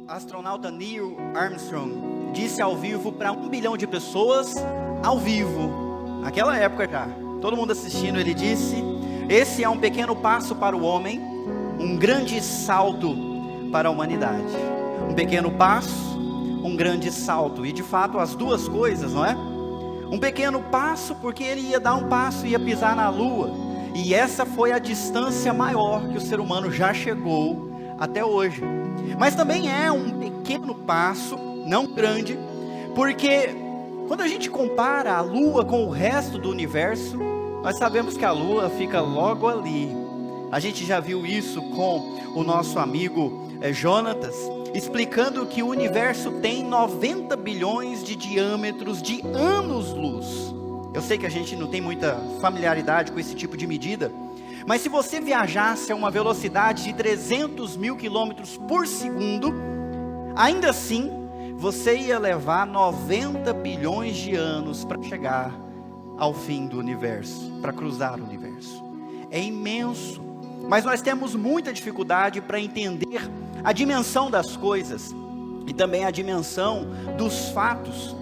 astronauta Neil Armstrong disse ao vivo para 1 bilhão de pessoas, ao vivo, naquela época já, todo mundo assistindo, ele disse: esse é um pequeno passo para o homem, um grande salto para a humanidade. Um pequeno passo, um grande salto. E de fato as duas coisas, não é? Um pequeno passo porque ele ia dar um passo e ia pisar na lua. E essa foi a distância maior que o ser humano já chegou até hoje. Mas também é um pequeno passo, não grande, porque quando a gente compara a lua com o resto do universo, nós sabemos que a lua fica logo ali. A gente já viu isso com o nosso amigo Jonatas, explicando que o universo tem 90 bilhões de diâmetros de anos-luz. Eu sei que a gente não tem muita familiaridade com esse tipo de medida, mas se você viajasse a uma velocidade de 300 mil quilômetros por segundo, ainda assim, você ia levar 90 bilhões de anos para chegar ao fim do universo, para cruzar o universo. É imenso, mas nós temos muita dificuldade para entender a dimensão das coisas e também a dimensão dos fatos.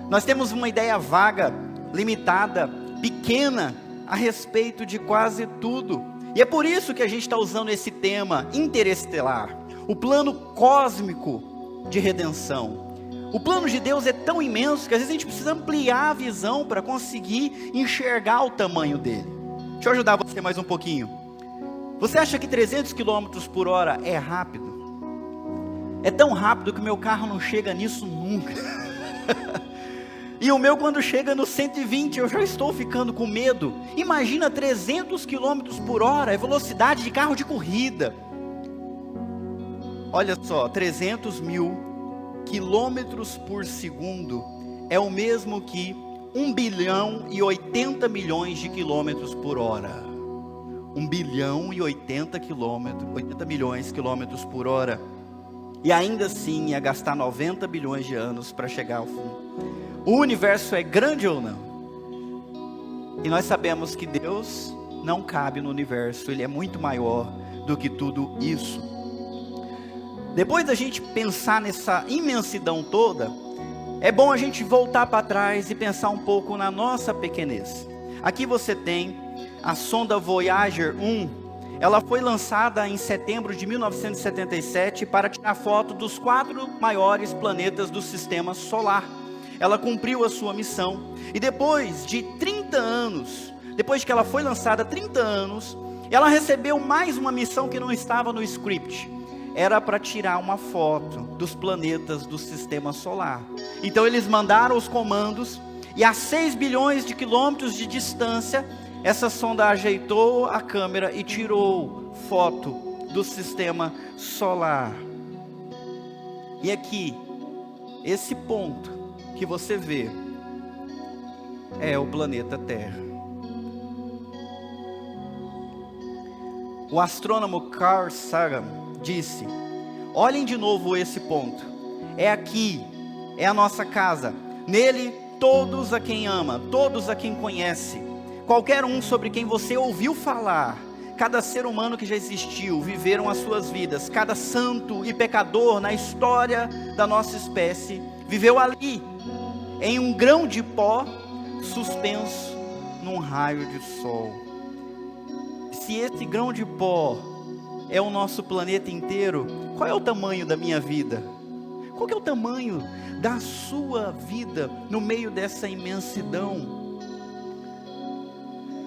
Nós temos uma ideia vaga, limitada, pequena a respeito de quase tudo. E é por isso que a gente está usando esse tema interestelar, o plano cósmico de redenção. O plano de Deus é tão imenso que às vezes a gente precisa ampliar a visão para conseguir enxergar o tamanho dele. Deixa eu ajudar você mais um pouquinho. Você acha que 300 km por hora é rápido? É tão rápido que o meu carro não chega nisso nunca. E o meu, quando chega no 120, eu já estou ficando com medo. Imagina 300 km por hora, é velocidade de carro de corrida. Olha só, 300 mil quilômetros por segundo é o mesmo que 1 bilhão e 80 milhões de quilômetros por hora. 1 bilhão e 80 milhões de quilômetros por hora. E ainda assim ia gastar 90 bilhões de anos para chegar ao fim. O universo é grande ou não? E nós sabemos que Deus não cabe no universo, Ele é muito maior do que tudo isso. Depois da gente pensar nessa imensidão toda, é bom a gente voltar para trás e pensar um pouco na nossa pequenez. Aqui você tem a sonda Voyager 1. Ela foi lançada em setembro de 1977 para tirar foto dos 4 maiores planetas do sistema solar. Ela cumpriu a sua missão, e depois de 30 anos, depois que ela foi lançada 30 anos, ela recebeu mais uma missão que não estava no script. Era para tirar uma foto dos planetas do sistema solar. Então eles mandaram os comandos, e a 6 bilhões de quilômetros de distância, essa sonda ajeitou a câmera e tirou foto do sistema solar. E aqui, esse ponto que você vê é o planeta Terra. O astrônomo Carl Sagan disse: olhem de novo esse ponto. É aqui, é a nossa casa. Nele, todos a quem ama, todos a quem conhece, qualquer um sobre quem você ouviu falar, cada ser humano que já existiu, viveram as suas vidas, cada santo e pecador na história da nossa espécie, viveu ali, em um grão de pó, suspenso num raio de sol. Se esse grão de pó é o nosso planeta inteiro, qual é o tamanho da minha vida? Qual que é o tamanho da sua vida no meio dessa imensidão?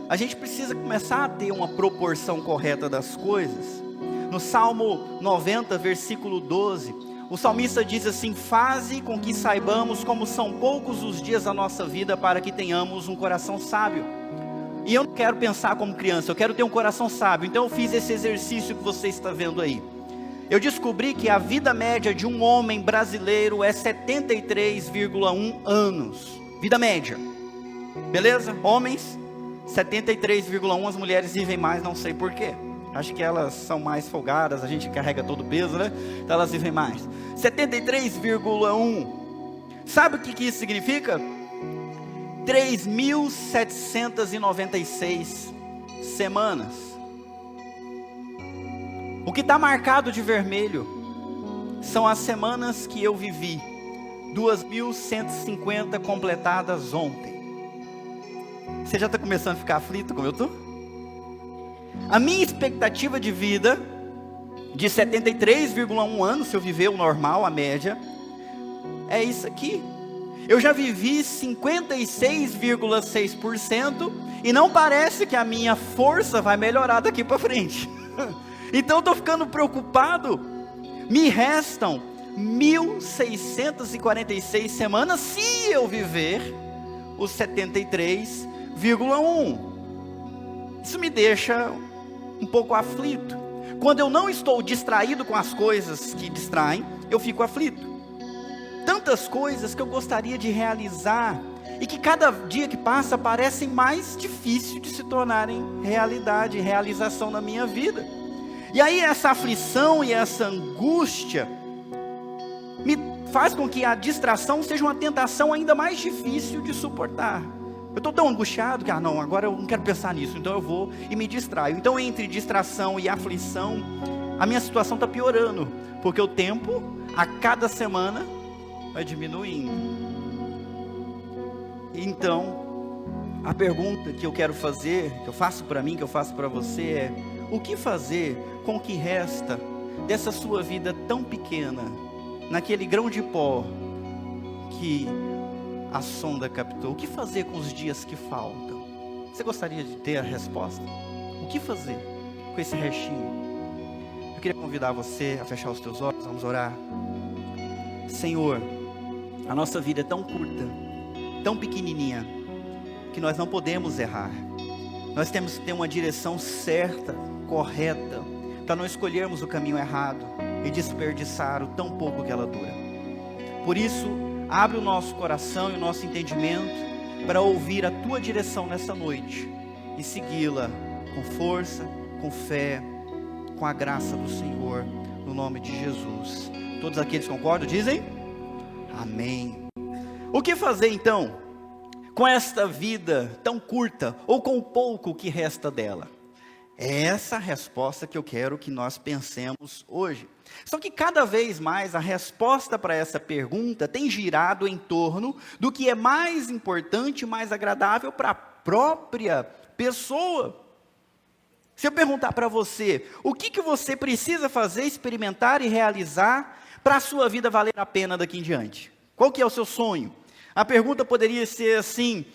A gente precisa começar a ter uma proporção correta das coisas. No Salmo 90, versículo 12, o salmista diz assim: faze com que saibamos como são poucos os dias da nossa vida, para que tenhamos um coração sábio. E eu não quero pensar como criança, eu quero ter um coração sábio. Então eu fiz esse exercício que você está vendo aí. Eu descobri que a vida média de um homem brasileiro é 73,1 anos. Vida média. Beleza? Homens, 73,1. As mulheres vivem mais, não sei porquê. Acho que elas são mais folgadas, a gente carrega todo o peso, né? Então elas vivem mais. 73,1. Sabe o que isso significa? 3.796 semanas. O que está marcado de vermelho são as semanas que eu vivi, 2.150 completadas ontem. Você já está começando a ficar aflito como eu estou? A minha expectativa de vida, de 73,1 anos, se eu viver o normal, a média, é isso aqui. Eu já vivi 56,6% e não parece que a minha força vai melhorar daqui para frente. Então eu estou ficando preocupado. Me restam 1.646 semanas se eu viver os 73,1. Isso me deixa um pouco aflito. Quando eu não estou distraído com as coisas que distraem, eu fico aflito. Tantas coisas que eu gostaria de realizar e que cada dia que passa parecem mais difíceis de se tornarem realidade, realização na minha vida. E aí essa aflição e essa angústia me faz com que a distração seja uma tentação ainda mais difícil de suportar. Eu estou tão angustiado que, não, agora eu não quero pensar nisso, então eu vou e me distraio. Então entre distração e aflição, a minha situação está piorando, porque o tempo, a cada semana, vai diminuindo. Então, a pergunta que eu quero fazer, que eu faço para mim, que eu faço para você é: o que fazer com o que resta dessa sua vida tão pequena, naquele grão de pó que a sonda captou? O que fazer com os dias que faltam? Você gostaria de ter a resposta? O que fazer com esse restinho? Eu queria convidar você a fechar os teus olhos, vamos orar. Senhor, a nossa vida é tão curta, tão pequenininha, que nós não podemos errar. Nós temos que ter uma direção certa, correta, para não escolhermos o caminho errado e desperdiçar o tão pouco que ela dura. Por isso, abre o nosso coração e o nosso entendimento para ouvir a Tua direção nessa noite e segui-la com força, com fé, com a graça do Senhor, no nome de Jesus. Todos aqueles que concordam dizem? Amém. O que fazer então com esta vida tão curta, ou com o pouco que resta dela? É essa a resposta que eu quero que nós pensemos hoje. Só que cada vez mais a resposta para essa pergunta tem girado em torno do que é mais importante, mais agradável para a própria pessoa. Se eu perguntar para você, o que você precisa fazer, experimentar e realizar para a sua vida valer a pena daqui em diante? Qual que é o seu sonho? A pergunta poderia ser assim: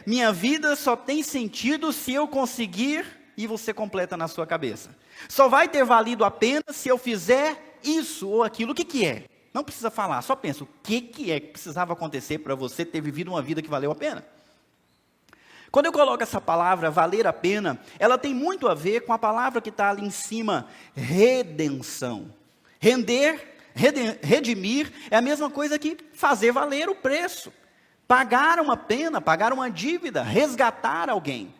minha vida só tem sentido se eu conseguir, e você completa na sua cabeça. Só vai ter valido a pena se eu fizer isso ou aquilo. O que é? Não precisa falar, só pensa, o que é que precisava acontecer para você ter vivido uma vida que valeu a pena? Quando eu coloco essa palavra, valer a pena, ela tem muito a ver com a palavra que está ali em cima, redenção. Redimir é a mesma coisa que fazer valer o preço. Pagar uma pena, pagar uma dívida, resgatar alguém.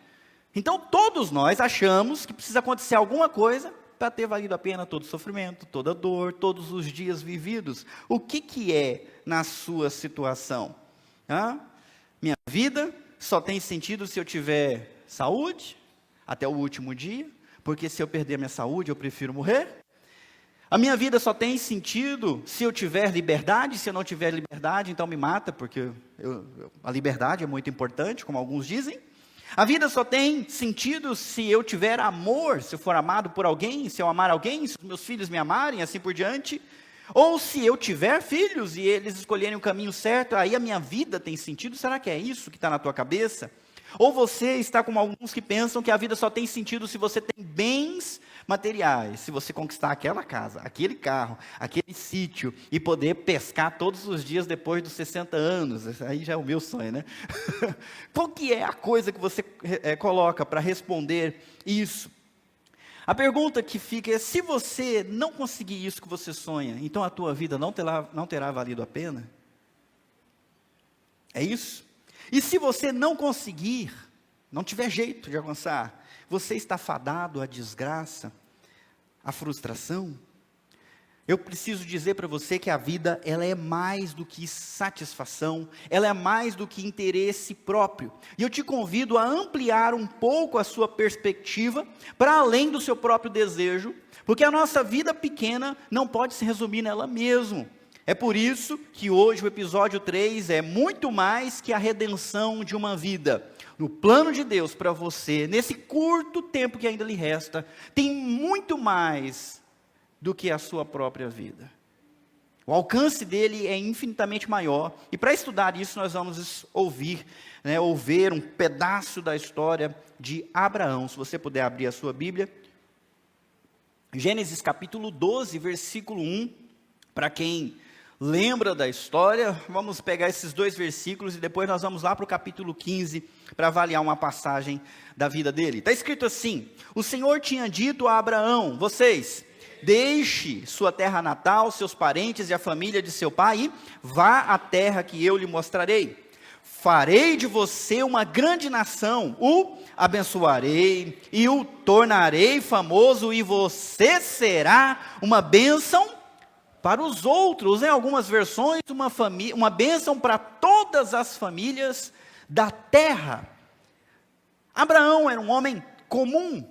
Então todos nós achamos que precisa acontecer alguma coisa para ter valido a pena todo o sofrimento, toda a dor, todos os dias vividos. O que é na sua situação? Minha vida só tem sentido se eu tiver saúde até o último dia, porque se eu perder minha saúde eu prefiro morrer. A minha vida só tem sentido se eu tiver liberdade. Se eu não tiver liberdade, então me mata, porque a liberdade é muito importante, como alguns dizem. A vida só tem sentido se eu tiver amor, se eu for amado por alguém, se eu amar alguém, se os meus filhos me amarem, assim por diante. Ou se eu tiver filhos e eles escolherem o caminho certo, aí a minha vida tem sentido. Será que é isso que está na tua cabeça? Ou você está como alguns que pensam que a vida só tem sentido se você tem bens materiais, se você conquistar aquela casa, aquele carro, aquele sítio e poder pescar todos os dias depois dos 60 anos. Aí já é o meu sonho, né? Qual que é a coisa que você coloca para responder isso? A pergunta que fica é: se você não conseguir isso que você sonha, então a tua vida não terá valido a pena? É isso? E se você não conseguir, não tiver jeito de avançar, você está fadado à desgraça, à frustração? Eu preciso dizer para você que a vida, ela é mais do que satisfação, ela é mais do que interesse próprio. E eu te convido a ampliar um pouco a sua perspectiva para além do seu próprio desejo, porque a nossa vida pequena não pode se resumir nela mesmo. É por isso que hoje o episódio 3 é muito mais que a redenção de uma vida. No plano de Deus para você, nesse curto tempo que ainda lhe resta, tem muito mais do que a sua própria vida. O alcance dele é infinitamente maior. E para estudar isso, nós vamos ouvir um pedaço da história de Abraão. Se você puder abrir a sua Bíblia. Gênesis capítulo 12, versículo 1. Para quem lembra da história, vamos pegar esses 2 versículos e depois nós vamos lá para o capítulo 15 para avaliar uma passagem da vida dele. Está escrito assim: o Senhor tinha dito a Abraão: deixe sua terra natal, seus parentes e a família de seu pai e vá à terra que eu lhe mostrarei. Farei de você uma grande nação, o abençoarei e o tornarei famoso, e você será uma bênção para os outros. Em algumas versões, uma bênção para todas as famílias da terra. Abraão era um homem comum.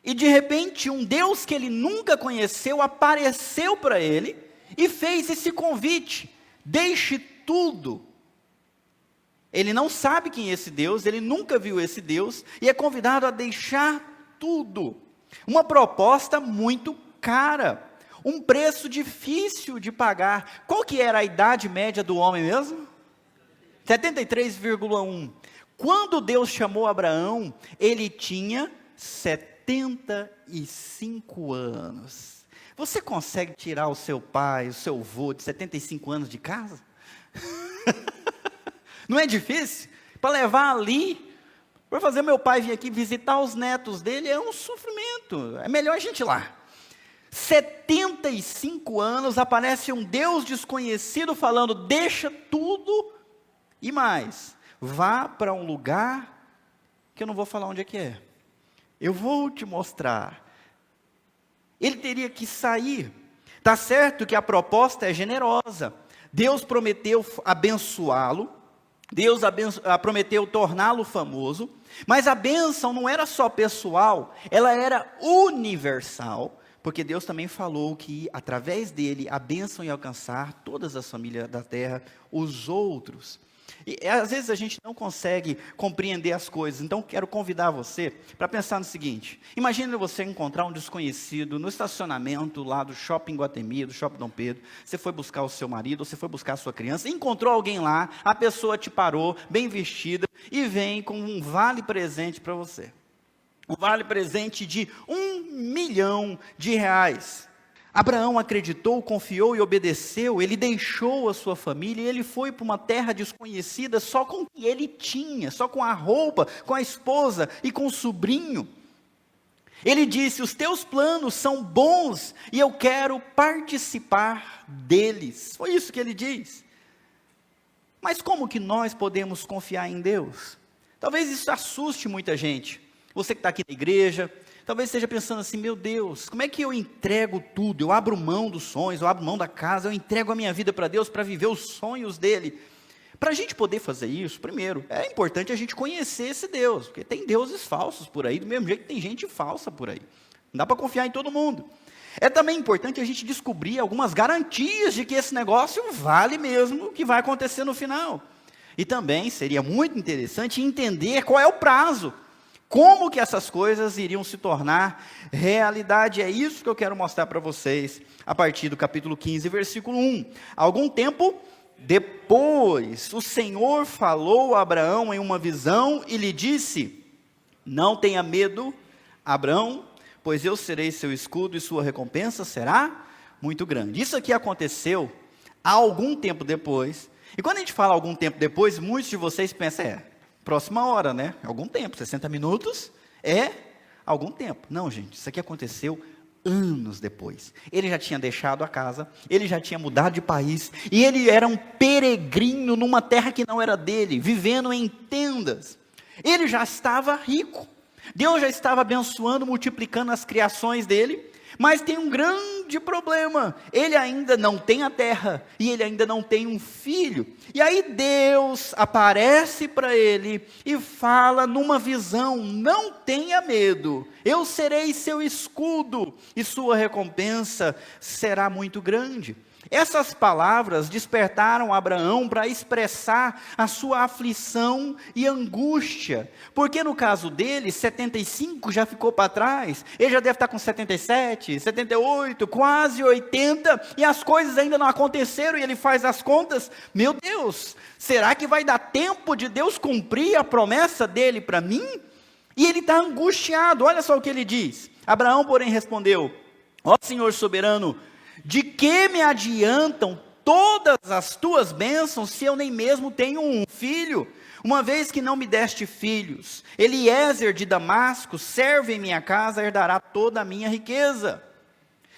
E de repente, um Deus que ele nunca conheceu apareceu para ele e fez esse convite: deixe tudo. Ele não sabe quem é esse Deus, ele nunca viu esse Deus, e é convidado a deixar tudo. Uma proposta muito cara, um preço difícil de pagar. Qual que era a idade média do homem mesmo? 73,1. Quando Deus chamou Abraão, ele tinha 75 anos. Você consegue tirar o seu pai, o seu avô de 75 anos de casa? Não é difícil? Para levar ali, para fazer meu pai vir aqui visitar os netos dele, é um sofrimento. É melhor a gente ir lá. 75 anos, aparece um Deus desconhecido falando: deixa tudo e mais, vá para um lugar que eu não vou falar onde é que é. Eu vou te mostrar. Ele teria que sair. Está certo que a proposta é generosa. Deus prometeu abençoá-lo. Deus prometeu torná-lo famoso. Mas a bênção não era só pessoal, ela era universal. Porque Deus também falou que através dele a bênção ia alcançar todas as famílias da terra, os outros. E às vezes a gente não consegue compreender as coisas. Então quero convidar você para pensar no seguinte: imagine você encontrar um desconhecido no estacionamento lá do Shopping Guatemi, do Shopping Dom Pedro. Você foi buscar o seu marido, você foi buscar a sua criança, encontrou alguém lá, a pessoa te parou, bem vestida, e vem com um vale presente para você. Um vale presente de R$1 milhão. Abraão acreditou, confiou e obedeceu. Ele deixou a sua família e ele foi para uma terra desconhecida só com o que ele tinha, só com a roupa, com a esposa e com o sobrinho. Ele disse: os teus planos são bons e eu quero participar deles. Foi isso que ele diz. Mas como que nós podemos confiar em Deus? Talvez isso assuste muita gente. Você que está aqui na igreja, talvez esteja pensando assim: meu Deus, como é que eu entrego tudo? Eu abro mão dos sonhos, eu abro mão da casa, eu entrego a minha vida para Deus para viver os sonhos dele. Para a gente poder fazer isso, primeiro, é importante a gente conhecer esse Deus, porque tem deuses falsos por aí, do mesmo jeito que tem gente falsa por aí. Não dá para confiar em todo mundo. É também importante a gente descobrir algumas garantias de que esse negócio vale mesmo o que vai acontecer no final. E também seria muito interessante entender qual é o prazo. Como que essas coisas iriam se tornar realidade? É isso que eu quero mostrar para vocês, a partir do capítulo 15, versículo 1. Algum tempo depois, o Senhor falou a Abraão em uma visão e lhe disse: não tenha medo, Abraão, pois eu serei seu escudo e sua recompensa será muito grande. Isso aqui aconteceu há algum tempo depois. E quando a gente fala algum tempo depois, muitos de vocês pensam: próxima hora, né? Algum tempo, 60 minutos é algum tempo. Não, gente, isso aqui aconteceu anos depois. Ele já tinha deixado a casa, ele já tinha mudado de país, e ele era um peregrino numa terra que não era dele, vivendo em tendas. Ele já estava rico. Deus já estava abençoando, multiplicando as criações dele, Mas tem um grande problema, ele ainda não tem a terra, e ele ainda não tem um filho. E aí Deus aparece para ele e fala numa visão: não tenha medo, eu serei seu escudo, e sua recompensa será muito grande. Essas palavras despertaram Abraão para expressar a sua aflição e angústia, porque no caso dele, 75 já ficou para trás, ele já deve estar com 77, 78, quase 80, e as coisas ainda não aconteceram, e ele faz as contas: meu Deus, será que vai dar tempo de Deus cumprir a promessa dele para mim? E ele está angustiado. Olha só o que ele diz. Abraão, porém, respondeu: ó Senhor soberano, de que me adiantam todas as tuas bênçãos, se eu nem mesmo tenho um filho? Uma vez que não me deste filhos, Eliezer de Damasco, servo em minha casa, herdará toda a minha riqueza.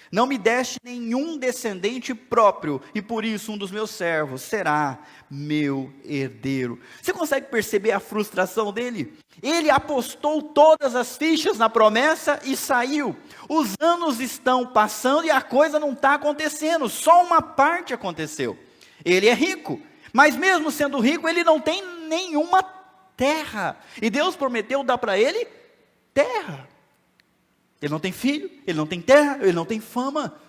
Não me deste nenhum descendente próprio, e por isso um dos meus servos será meu herdeiro. Você consegue perceber a frustração dele? Ele apostou todas as fichas na promessa e saiu. Os anos estão passando e a coisa não está acontecendo, só uma parte aconteceu. Ele é rico, mas mesmo sendo rico, ele não tem nenhuma terra. E Deus prometeu dar para ele terra. Ele não tem filho, ele não tem terra, ele não tem fama.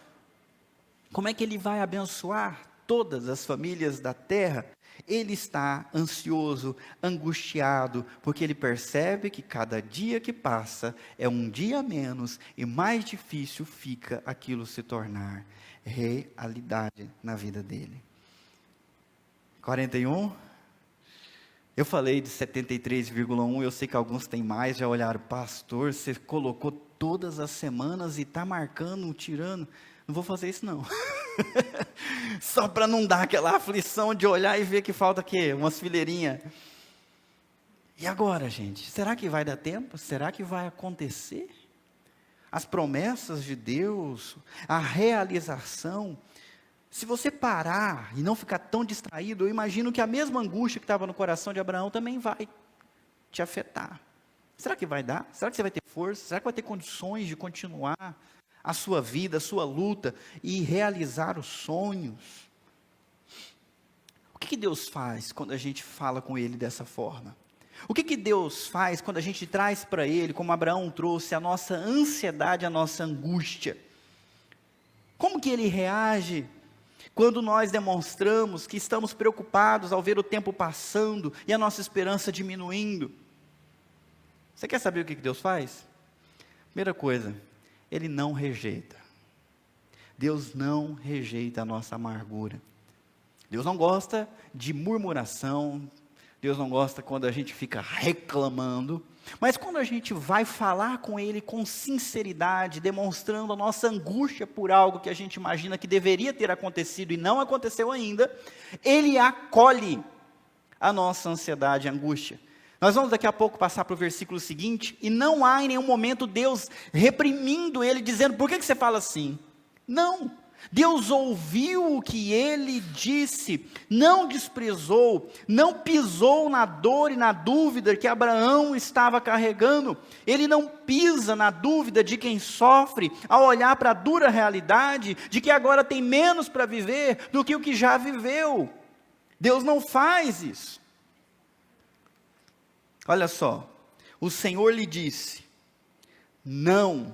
Como é que ele vai abençoar todas as famílias da terra? Ele está ansioso, angustiado, porque ele percebe que cada dia que passa é um dia a menos e mais difícil fica aquilo se tornar realidade na vida dele. 41. Eu falei de 73,1, eu sei que alguns têm mais, já olharam: pastor, você colocou todas as semanas e está marcando, tirando. Não vou fazer isso não. Só para não dar aquela aflição de olhar e ver que falta o quê? Umas fileirinhas. E agora, gente? Será que vai dar tempo? Será que vai acontecer? As promessas de Deus, a realização. Se você parar e não ficar tão distraído, eu imagino que a mesma angústia que estava no coração de Abraão também vai te afetar. Será que vai dar? Será que você vai ter força? Será que vai ter condições de continuar a sua vida, a sua luta e realizar os sonhos? O que Deus faz quando a gente fala com Ele dessa forma? O que Deus faz quando a gente traz para Ele, como Abraão trouxe, a nossa ansiedade, a nossa angústia? Como que Ele reage quando nós demonstramos que estamos preocupados ao ver o tempo passando e a nossa esperança diminuindo? Você quer saber o que Deus faz? Primeira coisa, Ele não rejeita. Deus não rejeita a nossa amargura. Deus não gosta de murmuração. Deus não gosta quando a gente fica reclamando. Mas quando a gente vai falar com Ele com sinceridade, demonstrando a nossa angústia por algo que a gente imagina que deveria ter acontecido e não aconteceu ainda, Ele acolhe a nossa ansiedade e angústia. Nós vamos daqui a pouco passar para o versículo seguinte, e não há em nenhum momento Deus reprimindo ele, dizendo: por que você fala assim? Não, Deus ouviu o que ele disse, não desprezou, não pisou na dor e na dúvida que Abraão estava carregando. Ele não pisa na dúvida de quem sofre, ao olhar para a dura realidade, de que agora tem menos para viver do que o que já viveu. Deus não faz isso. Olha só, o Senhor lhe disse: não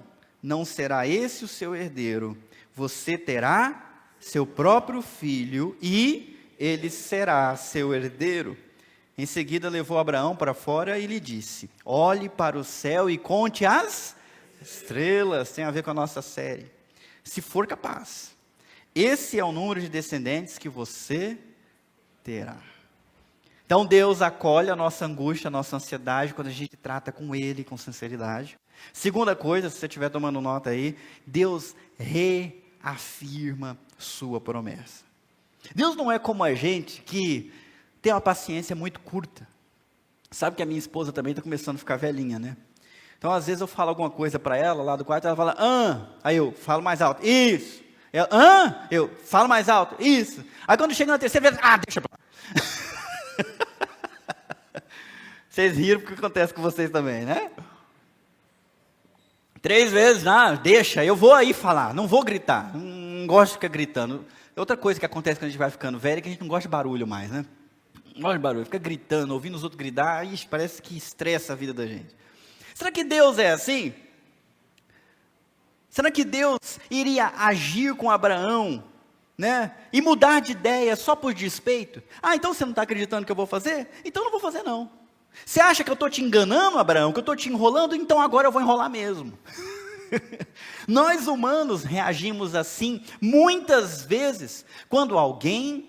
será esse o seu herdeiro, você terá seu próprio filho e ele será seu herdeiro. Em seguida levou Abraão para fora e lhe disse: olhe para o céu e conte as estrelas. Tem a ver com a nossa série. Se for capaz, esse é o número de descendentes que você terá. Então Deus acolhe a nossa angústia, a nossa ansiedade, quando a gente trata com Ele com sinceridade. Segunda coisa, se você estiver tomando nota aí, Deus reafirma sua promessa. Deus não é como a gente que tem uma paciência muito curta. Sabe que a minha esposa também está começando a ficar velhinha, né? Então às vezes eu falo alguma coisa para ela lá do quarto, ela fala: aí eu falo mais alto, isso. Ela: eu falo mais alto, isso. Aí quando chega na terceira vez, deixa pra lá. Vocês riram porque acontece com vocês também, né? 3 vezes, deixa, eu vou aí falar, não vou gritar, não gosto de ficar gritando. Outra coisa que acontece quando a gente vai ficando velho é que a gente não gosta de barulho mais, né? Não gosta de barulho, fica gritando, ouvindo os outros gritar, parece que estressa a vida da gente. Será que Deus é assim? Será que Deus iria agir com Abraão, né? E mudar de ideia só por despeito? Então você não está acreditando que eu vou fazer? Então eu não vou fazer não. Você acha que eu estou te enganando, Abraão? Que eu estou te enrolando? Então agora eu vou enrolar mesmo. Nós humanos reagimos assim muitas vezes quando alguém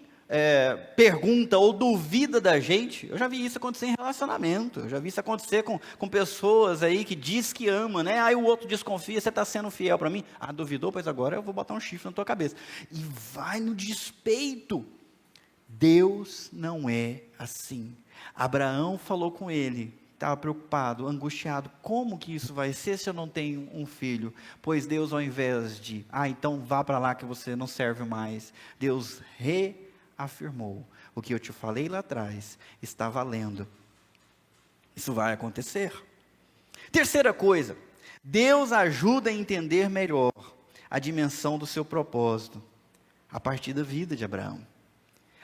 pergunta ou duvida da gente. Eu já vi isso acontecer em relacionamento, eu já vi isso acontecer com pessoas aí que diz que ama, né? Aí o outro desconfia, você está sendo fiel para mim? Duvidou? Pois agora eu vou botar um chifre na tua cabeça. E vai no despeito. Deus não é assim. Abraão falou com ele, estava preocupado, angustiado, como que isso vai ser se eu não tenho um filho? Pois Deus, ao invés de, então vá para lá que você não serve mais, Deus reafirmou, o que eu te falei lá atrás, está valendo, isso vai acontecer. Terceira coisa, Deus ajuda a entender melhor a dimensão do seu propósito, a partir da vida de Abraão.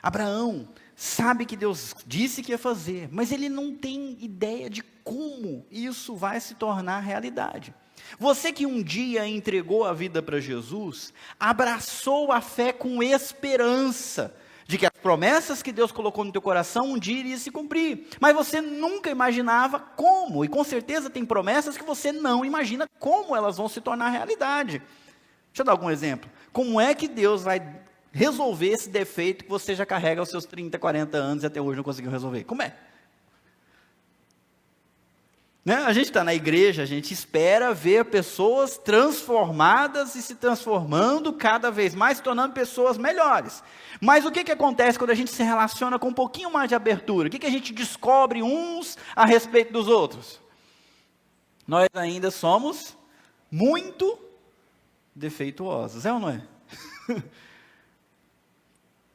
Abraão sabe que Deus disse que ia fazer, mas ele não tem ideia de como isso vai se tornar realidade. Você que um dia entregou a vida para Jesus, abraçou a fé com esperança de que as promessas que Deus colocou no teu coração um dia iriam se cumprir, mas você nunca imaginava como, e com certeza tem promessas que você não imagina como elas vão se tornar realidade. Deixa eu dar algum exemplo. Como é que Deus vai resolver esse defeito que você já carrega aos seus 30, 40 anos e até hoje não conseguiu resolver? Como é? Né? A gente está na igreja, a gente espera ver pessoas transformadas e se transformando cada vez mais, se tornando pessoas melhores. Mas o que acontece quando a gente se relaciona com um pouquinho mais de abertura? O que a gente descobre uns a respeito dos outros? Nós ainda somos muito defeituosos, é ou não é?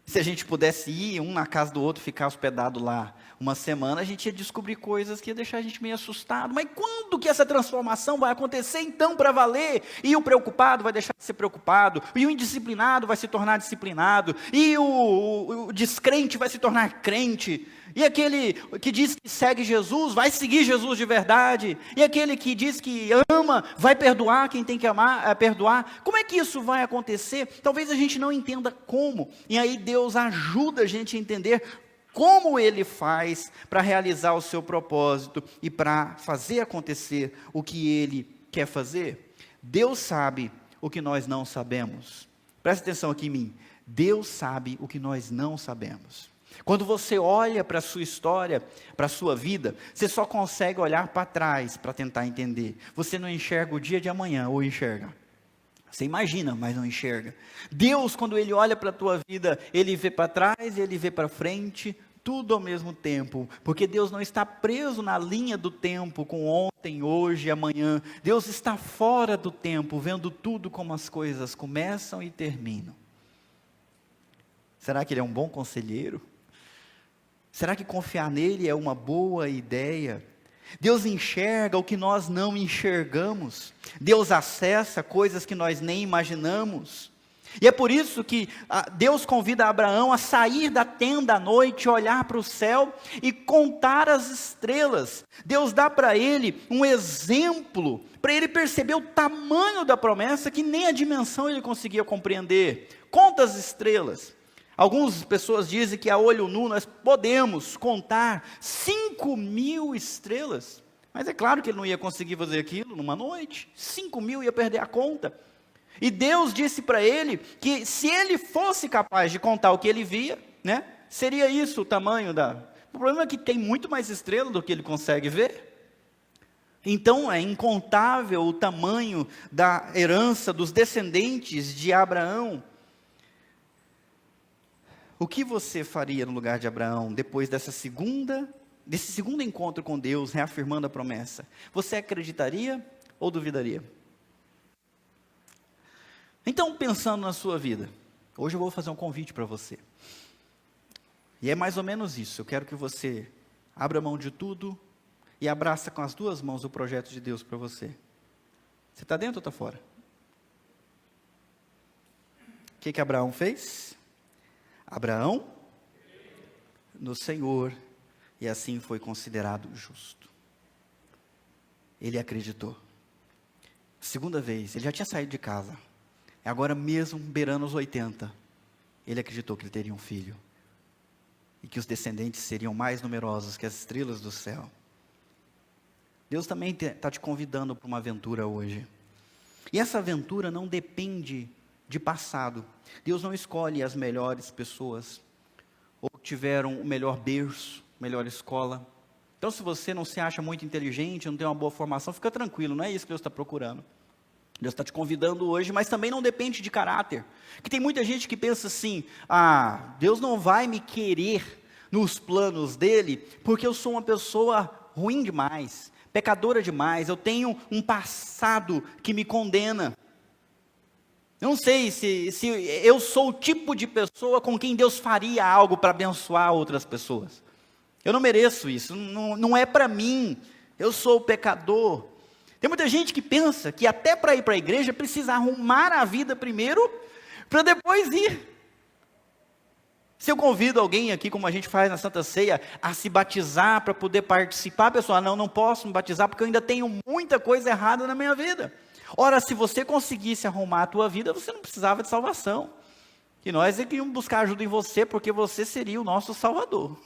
Se a gente pudesse ir um na casa do outro, ficar hospedado lá uma semana, a gente ia descobrir coisas que ia deixar a gente meio assustado. Mas quando que essa transformação vai acontecer então para valer? E o preocupado vai deixar de ser preocupado, e o indisciplinado vai se tornar disciplinado, e o descrente vai se tornar crente, e aquele que diz que segue Jesus, vai seguir Jesus de verdade, e aquele que diz que ama, vai perdoar quem tem que amar, perdoar. Como é que isso vai acontecer? Talvez a gente não entenda como, e aí Deus ajuda a gente a entender como Ele faz para realizar o seu propósito e para fazer acontecer o que Ele quer fazer. Deus sabe o que nós não sabemos. Presta atenção aqui em mim. Deus sabe o que nós não sabemos. Quando você olha para a sua história, para a sua vida, você só consegue olhar para trás para tentar entender. Você não enxerga o dia de amanhã, ou enxerga? Você imagina, mas não enxerga. Deus, quando Ele olha para a tua vida, Ele vê para trás, Ele vê para frente, tudo ao mesmo tempo. Porque Deus não está preso na linha do tempo, com ontem, hoje e amanhã. Deus está fora do tempo, vendo tudo como as coisas começam e terminam. Será que Ele é um bom conselheiro? Será que confiar nele é uma boa ideia? Deus enxerga o que nós não enxergamos. Deus acessa coisas que nós nem imaginamos. E é por isso que Deus convida Abraão a sair da tenda à noite, olhar para o céu e contar as estrelas. Deus dá para ele um exemplo, para ele perceber o tamanho da promessa que nem a dimensão ele conseguia compreender. Conta as estrelas. Algumas pessoas dizem que a olho nu nós podemos contar 5.000 estrelas. Mas é claro que ele não ia conseguir fazer aquilo numa noite. 5.000 ia perder a conta. E Deus disse para ele que se ele fosse capaz de contar o que ele via, né, seria isso o tamanho da... O problema é que tem muito mais estrelas do que ele consegue ver. Então é incontável o tamanho da herança dos descendentes de Abraão. O que você faria no lugar de Abraão depois desse segundo encontro com Deus, reafirmando a promessa? Você acreditaria ou duvidaria? Então, pensando na sua vida, hoje eu vou fazer um convite para você. E é mais ou menos isso. Eu quero que você abra mão de tudo e abraça com as duas mãos o projeto de Deus para você. Você está dentro ou está fora? O que Abraão fez? Abraão no Senhor, e assim foi considerado justo. Ele acreditou. Segunda vez, ele já tinha saído de casa. Agora mesmo beirando os 80, ele acreditou que ele teria um filho. E que os descendentes seriam mais numerosos que as estrelas do céu. Deus também está te convidando para uma aventura hoje. E essa aventura não depende de passado. Deus não escolhe as melhores pessoas, ou tiveram o melhor berço, melhor escola. Então, se você não se acha muito inteligente, não tem uma boa formação, fica tranquilo, não é isso que Deus está procurando. Deus está te convidando hoje, mas também não depende de caráter. Que tem muita gente que pensa assim, Deus não vai me querer nos planos dele, porque eu sou uma pessoa ruim demais, pecadora demais, eu tenho um passado que me condena. Eu não sei se eu sou o tipo de pessoa com quem Deus faria algo para abençoar outras pessoas. Eu não mereço isso, não é para mim, eu sou pecador. Tem muita gente que pensa que até para ir para a igreja precisa arrumar a vida primeiro, para depois ir. Se eu convido alguém aqui, como a gente faz na Santa Ceia, a se batizar para poder participar, a pessoa, não posso me batizar porque eu ainda tenho muita coisa errada na minha vida. Ora, se você conseguisse arrumar a tua vida, você não precisava de salvação. E nós é que íamos buscar ajuda em você, porque você seria o nosso Salvador.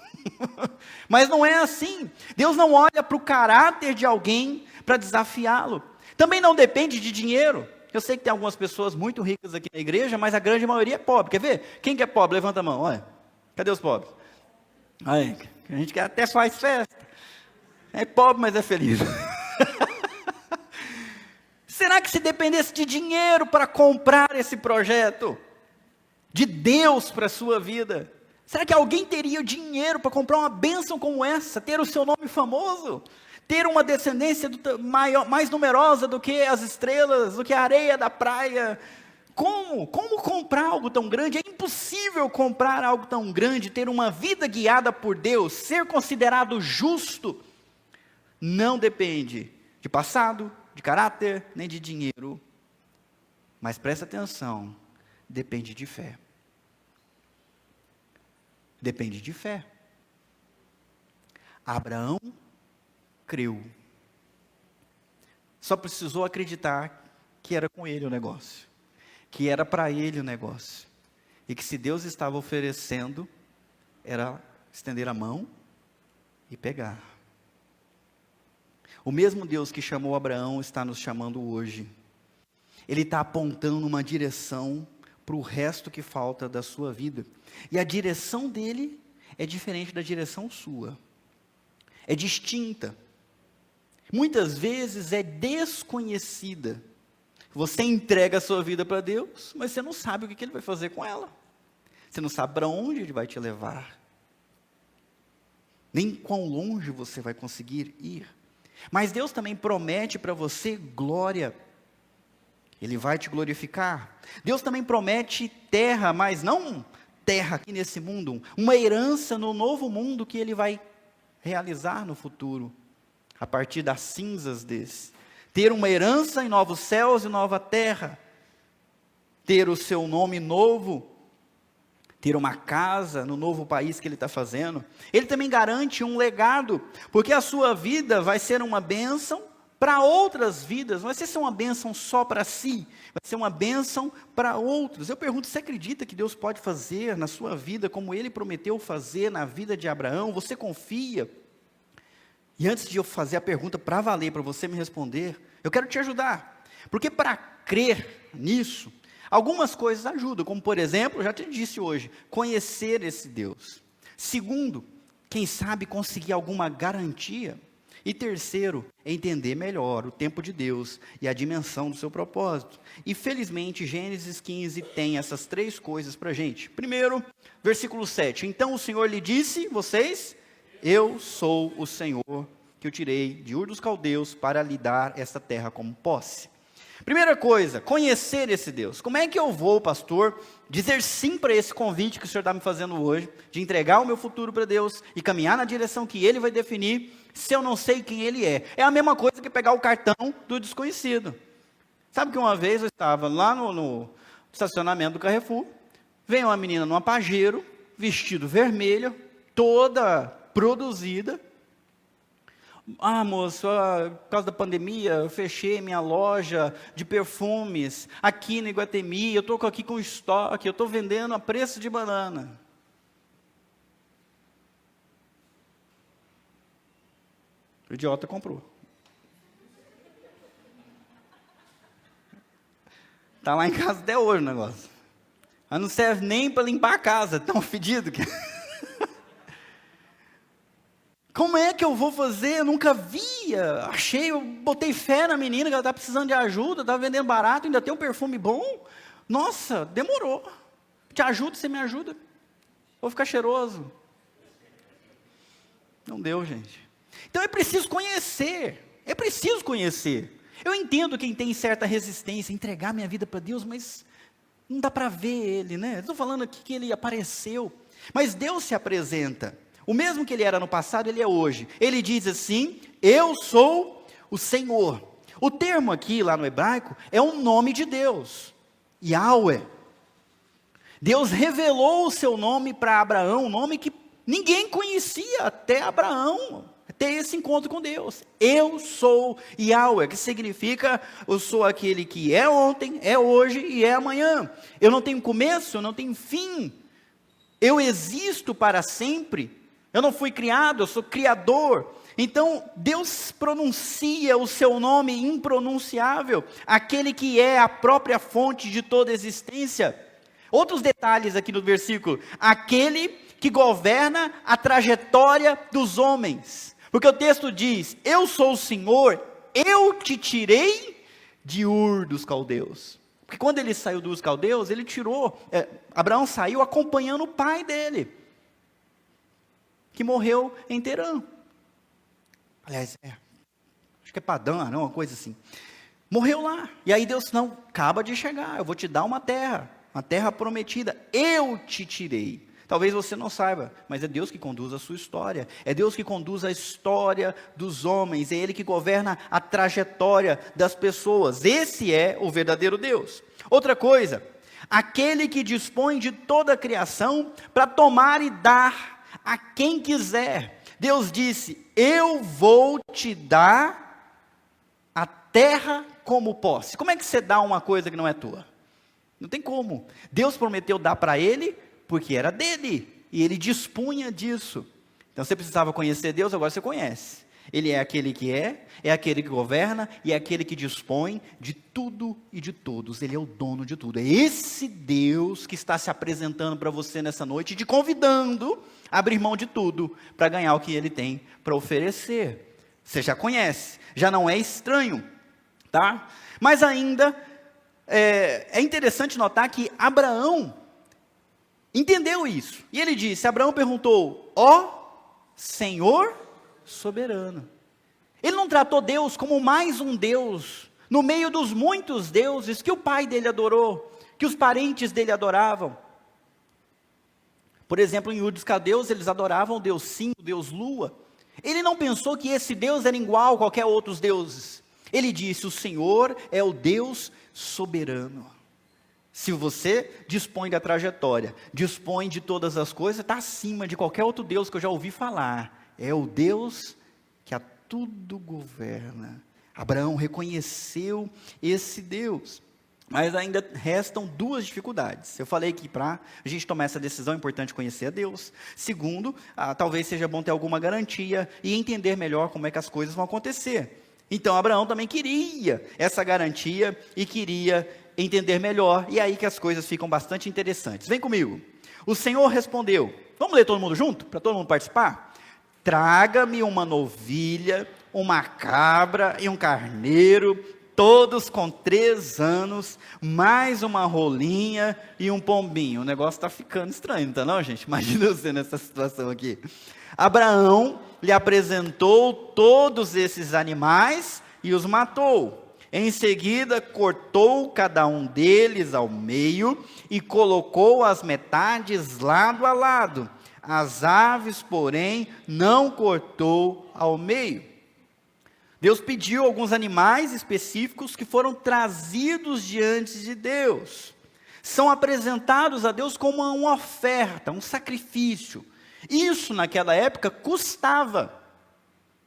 Mas não é assim. Deus não olha para o caráter de alguém para desafiá-lo. Também não depende de dinheiro. Eu sei que tem algumas pessoas muito ricas aqui na igreja, mas a grande maioria é pobre. Quer ver? Quem que é pobre? Levanta a mão. Olha, cadê os pobres? Aí, a gente até faz festa. É pobre, mas é feliz. Será que se dependesse de dinheiro para comprar esse projeto, de Deus para a sua vida, será que alguém teria o dinheiro para comprar uma bênção como essa, ter o seu nome famoso, ter uma descendência mais numerosa do que as estrelas, do que a areia da praia? Como comprar algo tão grande? É impossível comprar algo tão grande, ter uma vida guiada por Deus, ser considerado justo. Não depende de passado, de caráter, nem de dinheiro. Mas presta atenção, depende de fé. Depende de fé. Abraão creu. Só precisou acreditar que era com ele o negócio. Que era para ele o negócio. E que se Deus estava oferecendo, era estender a mão e pegar. O mesmo Deus que chamou Abraão está nos chamando hoje. Ele está apontando uma direção para o resto que falta da sua vida. E a direção dele é diferente da direção sua. É distinta. Muitas vezes é desconhecida. Você entrega a sua vida para Deus, mas você não sabe o que ele vai fazer com ela. Você não sabe para onde ele vai te levar. Nem quão longe você vai conseguir ir. Mas Deus também promete para você glória. Ele vai te glorificar. Deus também promete terra, mas não terra aqui nesse mundo. Uma herança no novo mundo que Ele vai realizar no futuro. A partir das cinzas desse. Ter uma herança em novos céus e nova terra. Ter o seu nome novo. Ter uma casa no novo país que Ele está fazendo. Ele também garante um legado. Porque a sua vida vai ser uma bênção para outras vidas. Não vai ser uma bênção só para si. Vai ser uma bênção para outros. Eu pergunto, você acredita que Deus pode fazer na sua vida como Ele prometeu fazer na vida de Abraão? Você confia? E antes de eu fazer a pergunta para valer, para você me responder, eu quero te ajudar. Porque para crer nisso, algumas coisas ajudam. Como por exemplo, eu já te disse hoje, conhecer esse Deus. Segundo, quem sabe conseguir alguma garantia. E terceiro, entender melhor o tempo de Deus e a dimensão do seu propósito. E felizmente Gênesis 15 tem essas três coisas para a gente. Primeiro, versículo 7. Então o Senhor lhe disse, vocês, eu sou o Senhor que eu tirei de Ur dos Caldeus para lhe dar esta terra como posse. Primeira coisa, conhecer esse Deus. Como é que eu vou, pastor, dizer sim para esse convite que o Senhor está me fazendo hoje, de entregar o meu futuro para Deus e caminhar na direção que Ele vai definir, se eu não sei quem Ele é? É a mesma coisa que pegar o cartão do desconhecido. Sabe que uma vez eu estava lá no estacionamento do Carrefour, veio uma menina numa Pajero, vestido vermelho, toda produzida. Ah, moço, por causa da pandemia, eu fechei minha loja de perfumes aqui no Iguatemi, eu estou aqui com estoque, eu estou vendendo a preço de banana. O idiota comprou. Está lá em casa até hoje o negócio. Mas não serve nem para limpar a casa, tão fedido que Como é que eu vou fazer? Eu nunca via. Achei, eu botei fé na menina que ela está precisando de ajuda, está vendendo barato, ainda tem um perfume bom. Nossa, demorou. Te ajudo, você me ajuda. Vou ficar cheiroso. Não deu, gente. Então é preciso conhecer. É preciso conhecer. Eu entendo quem tem certa resistência, entregar minha vida para Deus, mas não dá para ver Ele, né? Estou falando aqui que Ele apareceu. Mas Deus se apresenta. O mesmo que Ele era no passado, Ele é hoje. Ele diz assim, eu sou o Senhor. O termo aqui, lá no hebraico, é um nome de Deus. Yahweh. Deus revelou o seu nome para Abraão, um nome que ninguém conhecia até Abraão, até esse encontro com Deus. Eu sou Yahweh, que significa, eu sou aquele que é ontem, é hoje e é amanhã. Eu não tenho começo, eu não tenho fim. Eu existo para sempre. Eu não fui criado, eu sou criador. Então, Deus pronuncia o seu nome impronunciável, aquele que é a própria fonte de toda existência. Outros detalhes aqui no versículo, aquele que governa a trajetória dos homens. Porque o texto diz, eu sou o Senhor, eu te tirei de Ur dos caldeus. Porque quando ele saiu dos caldeus, ele tirou, Abraão saiu acompanhando o pai dele, que morreu em Terã. Aliás, acho que é Padã, não, uma coisa assim. Morreu lá. E aí Deus, não, acaba de chegar, eu vou te dar uma terra prometida. Eu te tirei. Talvez você não saiba, mas é Deus que conduz a sua história. É Deus que conduz a história dos homens. É Ele que governa a trajetória das pessoas. Esse é o verdadeiro Deus. Outra coisa, aquele que dispõe de toda a criação para tomar e dar a quem quiser. Deus disse, eu vou te dar a terra como posse. Como é que você dá uma coisa que não é tua? Não tem como. Deus prometeu dar para ele, porque era dele, e ele dispunha disso. Então você precisava conhecer Deus, agora você conhece. Ele é aquele que é aquele que governa, e é aquele que dispõe de tudo e de todos. Ele é o dono de tudo. É esse Deus que está se apresentando para você nessa noite, te convidando a abrir mão de tudo, para ganhar o que Ele tem para oferecer. Você já conhece, já não é estranho, tá? Mas ainda, é interessante notar que Abraão entendeu isso. E ele disse, Abraão perguntou, ó Senhor soberano. Ele não tratou Deus como mais um Deus, no meio dos muitos deuses que o pai dele adorou, que os parentes dele adoravam. Por exemplo, em Ur dos Caldeus, eles adoravam o Deus Sim, o Deus Lua. Ele não pensou que esse Deus era igual a qualquer outros deuses. Ele disse, o Senhor é o Deus soberano. Se você dispõe da trajetória, dispõe de todas as coisas, está acima de qualquer outro Deus que eu já ouvi falar. É o Deus que a tudo governa. Abraão reconheceu esse Deus. Mas ainda restam duas dificuldades. Eu falei que para a gente tomar essa decisão é importante conhecer a Deus. Segundo, talvez seja bom ter alguma garantia e entender melhor como é que as coisas vão acontecer. Então Abraão também queria essa garantia e queria entender melhor. E é aí que as coisas ficam bastante interessantes. Vem comigo. O Senhor respondeu. Vamos ler todo mundo junto? Para todo mundo participar? Traga-me uma novilha, uma cabra e um carneiro, todos com 3 anos, mais uma rolinha e um pombinho. O negócio está ficando estranho, não está não, gente? Imagina você nessa situação aqui. Abraão lhe apresentou todos esses animais e os matou. Em seguida, cortou cada um deles ao meio e colocou as metades lado a lado. As aves, porém, não cortou ao meio. Deus pediu alguns animais específicos que foram trazidos diante de Deus. São apresentados a Deus como uma oferta, um sacrifício. Isso naquela época custava.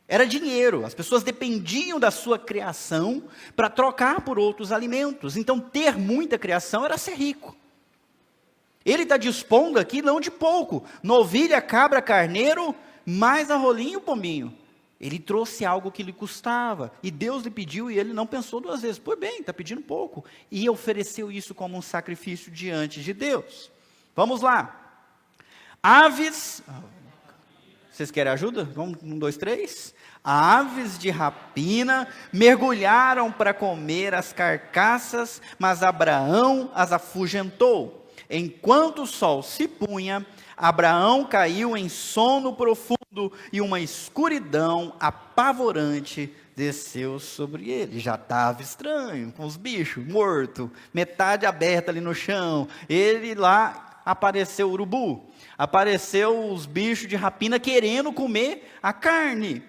Era dinheiro, as pessoas dependiam da sua criação para trocar por outros alimentos. Então ter muita criação era ser rico. Ele está dispondo aqui não de pouco, novilha, cabra, carneiro, mais arrolinho e pombinho. Ele trouxe algo que lhe custava, e Deus lhe pediu, e ele não pensou duas vezes. Pois bem, está pedindo pouco, e ofereceu isso como um sacrifício diante de Deus. Vamos lá. Aves, vocês querem ajuda? Vamos, 1, 2, 3. Aves de rapina mergulharam para comer as carcaças, mas Abraão as afugentou. Enquanto o sol se punha, Abraão caiu em sono profundo e uma escuridão apavorante desceu sobre ele. Já estava estranho, com os bichos mortos, metade aberta ali no chão. Ele lá, apareceu o urubu, apareceu os bichos de rapina querendo comer a carne.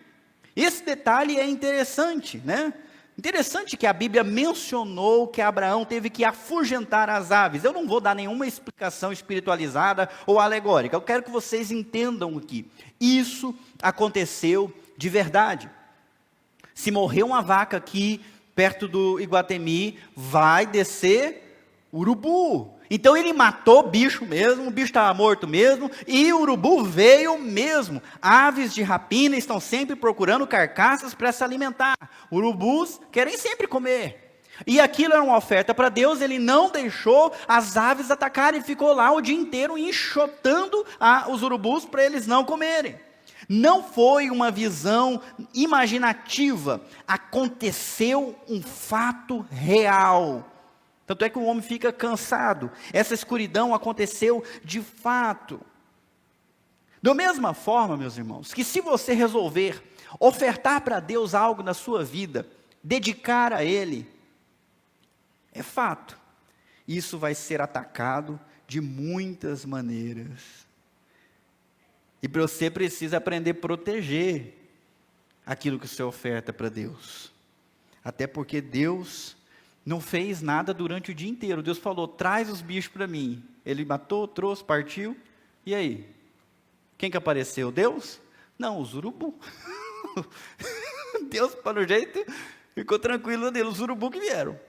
Esse detalhe é interessante, né? Interessante que a Bíblia mencionou que Abraão teve que afugentar as aves. Eu não vou dar nenhuma explicação espiritualizada ou alegórica. Eu quero que vocês entendam aqui. Isso aconteceu de verdade. Se morrer uma vaca aqui perto do Iguatemi, vai descer urubu. Então ele matou bicho mesmo, o bicho estava morto mesmo, e o urubu veio mesmo. Aves de rapina estão sempre procurando carcaças para se alimentar. Urubus querem sempre comer. E aquilo era uma oferta para Deus, ele não deixou as aves atacarem, ficou lá o dia inteiro enxotando os urubus para eles não comerem. Não foi uma visão imaginativa, aconteceu um fato real. Tanto é que o homem fica cansado. Essa escuridão aconteceu de fato. Da mesma forma, meus irmãos, que se você resolver ofertar para Deus algo na sua vida, dedicar a Ele, é fato, isso vai ser atacado de muitas maneiras. E você precisa aprender a proteger aquilo que você oferta para Deus. Até porque Deus não fez nada durante o dia inteiro. Deus falou, traz os bichos para mim. Ele matou, trouxe, partiu. E aí? Quem que apareceu? Deus? Não, os urubu. Deus, para o jeito, ficou tranquilo dele. Os urubu que vieram.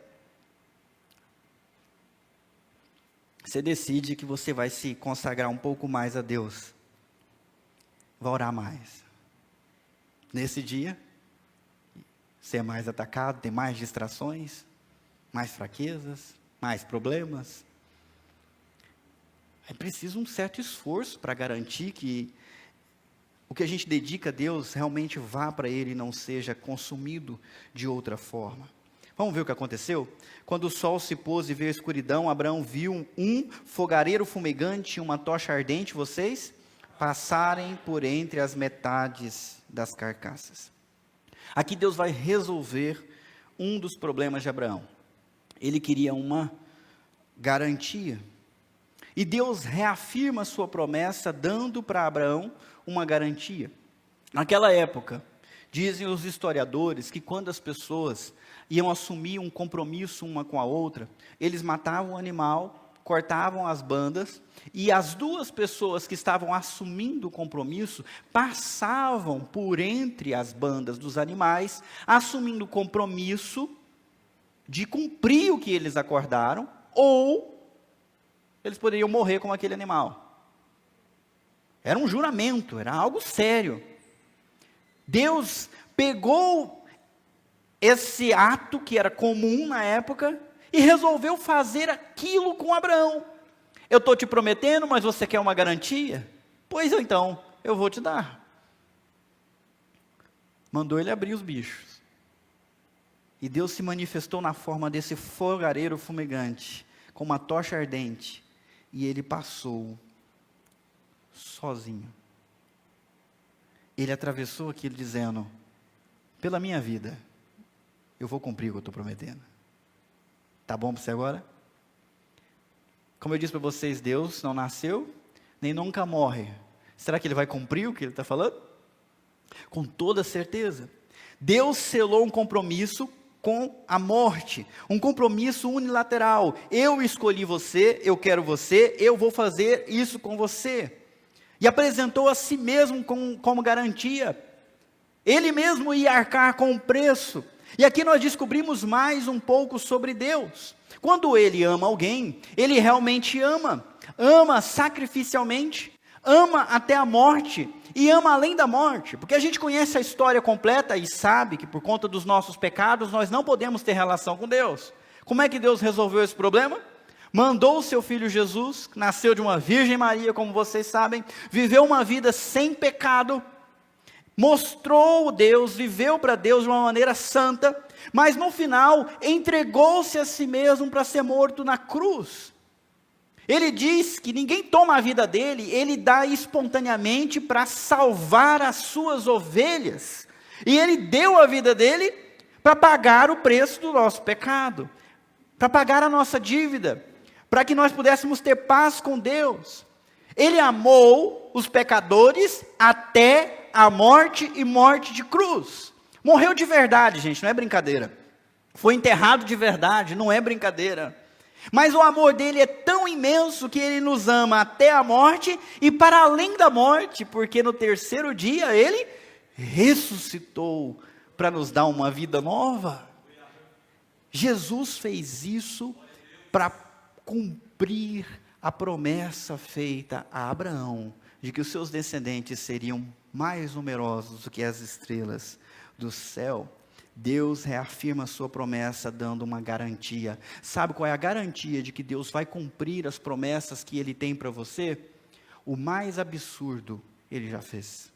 Você decide que você vai se consagrar um pouco mais a Deus. Vai orar mais. Nesse dia, você é mais atacado, tem mais distrações, mais fraquezas, mais problemas. É preciso um certo esforço para garantir que o que a gente dedica a Deus realmente vá para Ele e não seja consumido de outra forma. Vamos ver o que aconteceu? Quando o sol se pôs e veio a escuridão, Abraão viu um fogareiro fumegante e uma tocha ardente, vocês passarem por entre as metades das carcaças. Aqui Deus vai resolver um dos problemas de Abraão. Ele queria uma garantia. E Deus reafirma a sua promessa, dando para Abraão uma garantia. Naquela época, dizem os historiadores que quando as pessoas iam assumir um compromisso uma com a outra, eles matavam o animal, cortavam as bandas, e as duas pessoas que estavam assumindo o compromisso, passavam por entre as bandas dos animais, assumindo o compromisso de cumprir o que eles acordaram, ou eles poderiam morrer com aquele animal. Era um juramento, era algo sério. Deus pegou esse ato que era comum na época e resolveu fazer aquilo com Abraão. Eu estou te prometendo, mas você quer uma garantia? Pois então, eu vou te dar. Mandou ele abrir os bichos. E Deus se manifestou na forma desse fogareiro fumegante, com uma tocha ardente. E ele passou sozinho. Ele atravessou aquilo dizendo, pela minha vida, eu vou cumprir o que eu estou prometendo. Tá bom para você agora? Como eu disse para vocês, Deus não nasceu, nem nunca morre. Será que Ele vai cumprir o que Ele está falando? Com toda certeza. Deus selou um compromisso com a morte, um compromisso unilateral. Eu escolhi você, eu quero você, eu vou fazer isso com você. E apresentou a si mesmo como garantia. Ele mesmo ia arcar com o preço. E aqui nós descobrimos mais um pouco sobre Deus. Quando Ele ama alguém, Ele realmente ama. Ama sacrificialmente, ama até a morte e ama além da morte. Porque a gente conhece a história completa e sabe que por conta dos nossos pecados nós não podemos ter relação com Deus. Como é que Deus resolveu esse problema? Mandou o seu filho Jesus, que nasceu de uma Virgem Maria, como vocês sabem, viveu uma vida sem pecado, mostrou Deus, viveu para Deus de uma maneira santa, mas no final entregou-se a si mesmo para ser morto na cruz. Ele diz que ninguém toma a vida dele, ele dá espontaneamente para salvar as suas ovelhas. E ele deu a vida dele para pagar o preço do nosso pecado, para pagar a nossa dívida, para que nós pudéssemos ter paz com Deus. Ele amou os pecadores até a morte e morte de cruz. Morreu de verdade, gente, não é brincadeira. Foi enterrado de verdade, não é brincadeira. Mas o amor dele é tão imenso que ele nos ama até a morte e para além da morte, porque no terceiro dia ele ressuscitou para nos dar uma vida nova. Jesus fez isso para cumprir a promessa feita a Abraão, de que os seus descendentes seriam mais numerosos do que as estrelas do céu. Deus reafirma a sua promessa dando uma garantia. Sabe qual é a garantia de que Deus vai cumprir as promessas que Ele tem para você? O mais absurdo Ele já fez.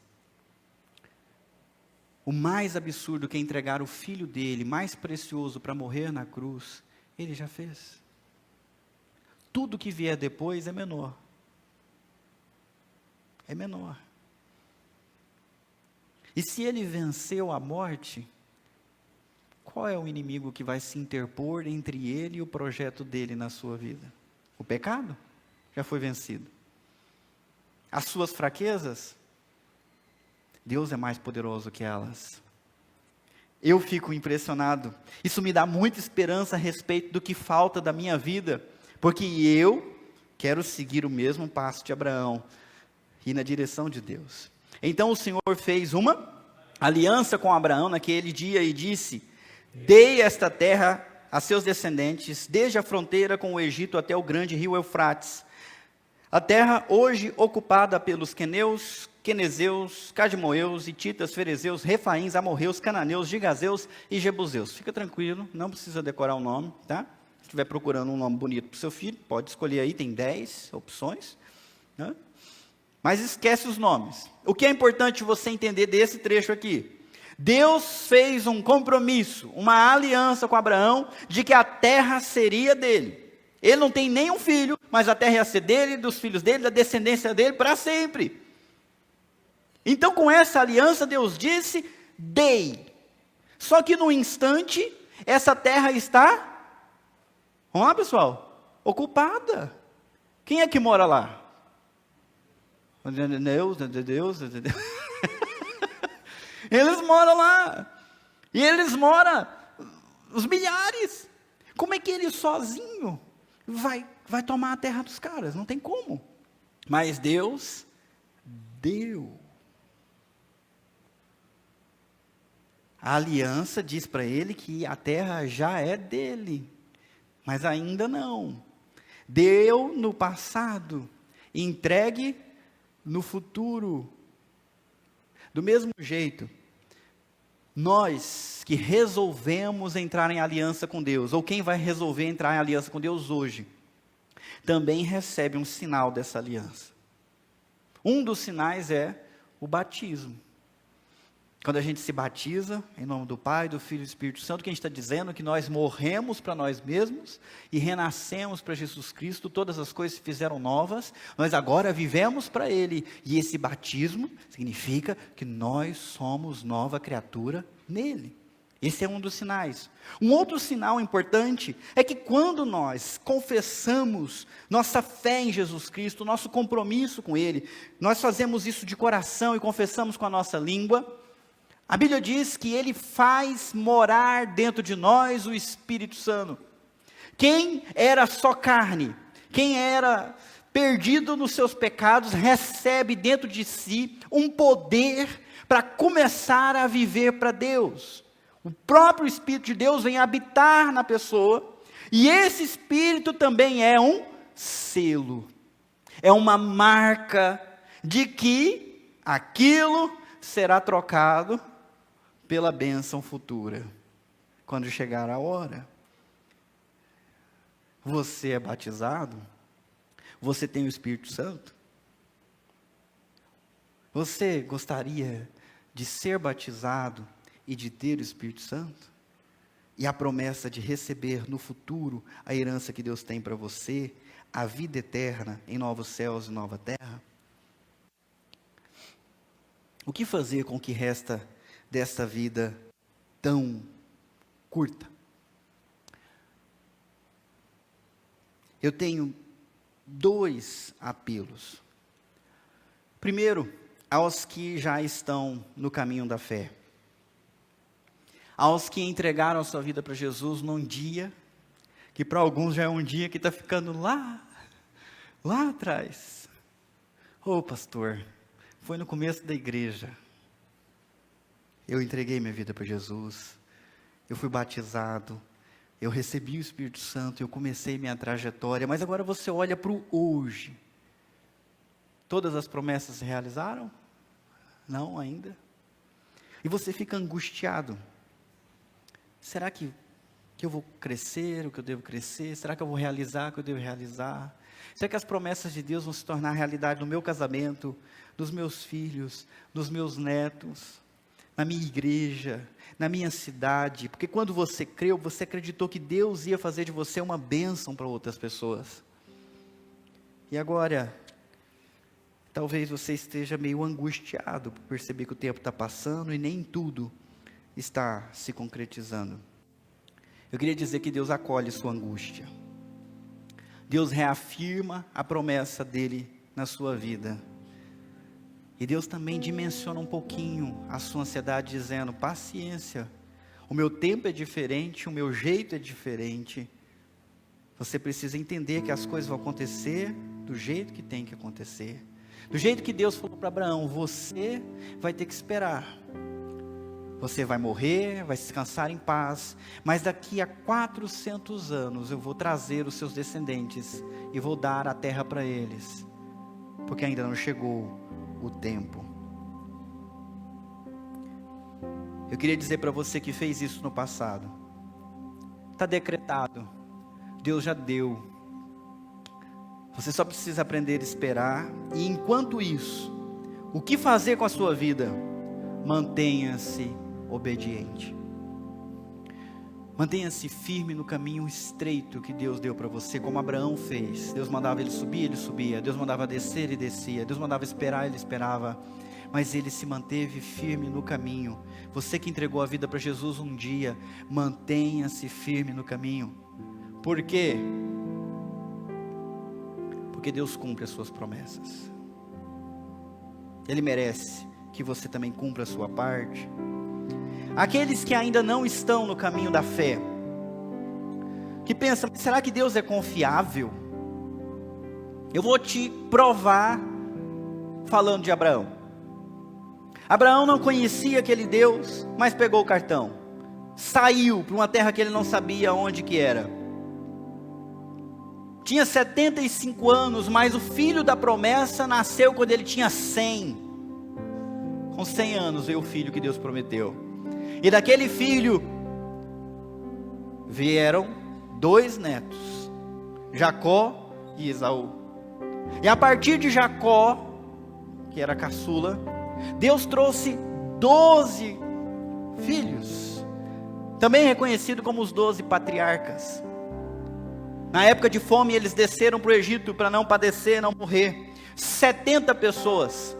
O mais absurdo que é entregar o filho dele, mais precioso, para morrer na cruz, Ele já fez. Tudo que vier depois é menor. É menor. E se Ele venceu a morte, qual é o inimigo que vai se interpor entre ele e o projeto dele na sua vida? O pecado? Já foi vencido. As suas fraquezas? Deus é mais poderoso que elas. Eu fico impressionado. Isso me dá muita esperança a respeito do que falta da minha vida, porque eu quero seguir o mesmo passo de Abraão, ir na direção de Deus. Então o Senhor fez uma aliança com Abraão naquele dia e disse: dei esta terra a seus descendentes, desde a fronteira com o Egito até o grande rio Eufrates. A terra hoje ocupada pelos queneus, quenezeus, cadmoeus, hititas, ferezeus, refaíns, amorreus, cananeus, gigazeus e jebuseus. Fica tranquilo, não precisa decorar o nome, tá? Se estiver procurando um nome bonito para o seu filho, pode escolher aí, tem 10 opções, né? Mas esquece os nomes. O que é importante você entender desse trecho aqui? Deus fez um compromisso, uma aliança com Abraão, de que a terra seria dele. Ele não tem nenhum filho, mas a terra ia ser dele, dos filhos dele, da descendência dele, para sempre. Então com essa aliança Deus disse: dei. Só que no instante, essa terra está, vamos lá pessoal, ocupada. Quem é que mora lá? Deus. Eles moram lá. E eles moram, os milhares. Como é que ele sozinho vai tomar a terra dos caras? Não tem como. Mas Deus deu. A aliança diz para ele que a terra já é dele. Mas ainda não. Deu no passado. Entregue no futuro. Do mesmo jeito, nós que resolvemos entrar em aliança com Deus, ou quem vai resolver entrar em aliança com Deus hoje, também recebe um sinal dessa aliança. Um dos sinais é o batismo. Quando a gente se batiza, em nome do Pai, do Filho e do Espírito Santo, que a gente está dizendo que nós morremos para nós mesmos e renascemos para Jesus Cristo, todas as coisas se fizeram novas, nós agora vivemos para Ele. E esse batismo significa que nós somos nova criatura nele. Esse é um dos sinais. Um outro sinal importante é que quando nós confessamos nossa fé em Jesus Cristo, nosso compromisso com Ele, nós fazemos isso de coração e confessamos com a nossa língua, A Bíblia diz que Ele faz morar dentro de nós o Espírito Santo. Quem era só carne, quem era perdido nos seus pecados, recebe dentro de si um poder para começar a viver para Deus. O próprio Espírito de Deus vem habitar na pessoa, e esse Espírito também é um selo, é uma marca de que aquilo será trocado pela bênção futura, quando chegar a hora. Você é batizado? Você tem o Espírito Santo? Você gostaria de ser batizado e de ter o Espírito Santo? E a promessa de receber no futuro a herança que Deus tem para você, a vida eterna em novos céus e nova terra? O que fazer com o que resta desta vida tão curta? Eu tenho 2 apelos. Primeiro, aos que já estão no caminho da fé. Aos que entregaram a sua vida para Jesus num dia, que para alguns já é um dia que está ficando lá atrás. Ô pastor, foi no começo da igreja. Eu entreguei minha vida para Jesus. Eu fui batizado. Eu recebi o Espírito Santo, eu comecei minha trajetória, mas agora você olha para o hoje. Todas as promessas se realizaram? Não ainda. E você fica angustiado. Será que eu vou crescer o que eu devo crescer? Será que eu vou realizar o que eu devo realizar? Será que as promessas de Deus vão se tornar realidade no meu casamento, dos meus filhos, dos meus netos, na minha igreja, na minha cidade? Porque quando você creu, você acreditou que Deus ia fazer de você uma bênção para outras pessoas. E agora, talvez você esteja meio angustiado por perceber que o tempo está passando e nem tudo está se concretizando. Eu queria dizer que Deus acolhe sua angústia. Deus reafirma a promessa dele na sua vida. E Deus também dimensiona um pouquinho a sua ansiedade, dizendo: paciência, o meu tempo é diferente, o meu jeito é diferente. Você precisa entender que as coisas vão acontecer do jeito que tem que acontecer. Do jeito que Deus falou para Abraão: você vai ter que esperar. Você vai morrer, vai descansar em paz, mas daqui a 400 anos eu vou trazer os seus descendentes e vou dar a terra para eles, porque ainda não chegou o tempo. Eu queria dizer para você que fez isso no passado: está decretado, Deus já deu. Você só precisa aprender a esperar. E enquanto isso, o que fazer com a sua vida? Mantenha-se obediente. Mantenha-se firme no caminho estreito que Deus deu para você, como Abraão fez. Deus mandava ele subir, ele subia. Deus mandava descer, ele descia. Deus mandava esperar, ele esperava. Mas ele se manteve firme no caminho. Você que entregou a vida para Jesus um dia, mantenha-se firme no caminho. Por quê? Porque Deus cumpre as suas promessas. Ele merece que você também cumpra a sua parte. Aqueles que ainda não estão no caminho da fé, que pensam: será que Deus é confiável? Eu vou te provar falando de Abraão. Abraão não conhecia aquele Deus, mas pegou o cartão, saiu para uma terra que ele não sabia onde que era. Tinha 75 anos, mas o filho da promessa nasceu quando ele tinha 100. Com 100 anos veio o filho que Deus prometeu. E daquele filho vieram 2 netos, Jacó e Esaú. E a partir de Jacó, que era caçula, Deus trouxe 12 filhos, também reconhecido como os 12 patriarcas. Na época de fome, eles desceram para o Egito para não padecer, não morrer. 70 pessoas